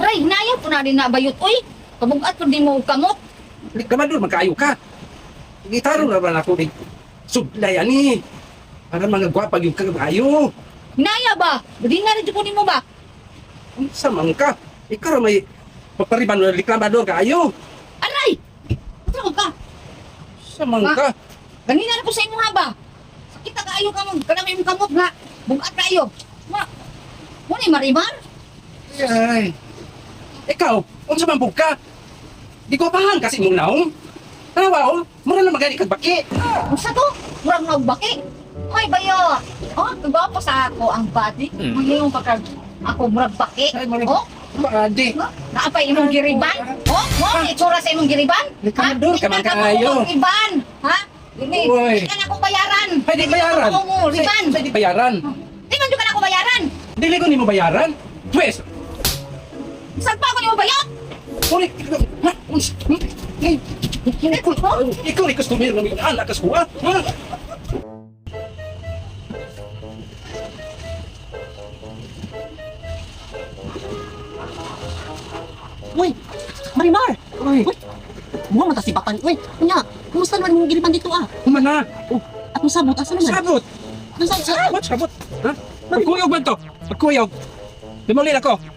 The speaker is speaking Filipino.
Aray, hinayap ko na rin na bayot, oy. Kabugat ko di mo kamot. Di ka man doon, magkaayo ka. Gitaro na ba ako ni Sublay, ani? Para mga gwapa yung kagabayo. Hinaya ba? Di nga rin kunin mo ba? Sa man ka. Ikaw may papariban na reklamador kaayo. Aray! Ano ka? Sa man ka. Ganina na ko sa imo ha ba? Sakit na kaayo ka mo. Kanang imong kamot nga. Bugat kaayo. Mo ni Marimar? Ay. Ikaw, unsa man ka? Di ko pahan kasi mong naong. Tawa oh, mura na magani kag baki. Unsa to? Murag nagbaki. Hoy bayo. Oh, tugaw pa sa ako ang body. Mayong pagka ako murag baki. Ay, murag- Oh, Maadi. naapay imong giriban? Oh, mo ni itsura sa imong giriban? Likador ka man Di kaayo. Giriban, ha? Dili. Uy. Di ka na akong bayaran. Ay, di bayaran. Ako mo, riban. Say, di bayaran. Di man jud ka na ako bayaran. Dili ko nimo bayaran. Pwes, Saan pa ako ni mo bayad? uli. Ha? Ikaw ni customer ng mga anak kas kuha. Ha? Uy, Marimar! Uy, Buwan mata si Bakan. Uy, kunya, kumusta naman yung gilipan dito ah? humana. Oh, at mong sabot, asa naman? Sabot. Nasaan sa... Sabot, sabot. Ha? Magkuyog man to. Magkuyog. Limulin ako.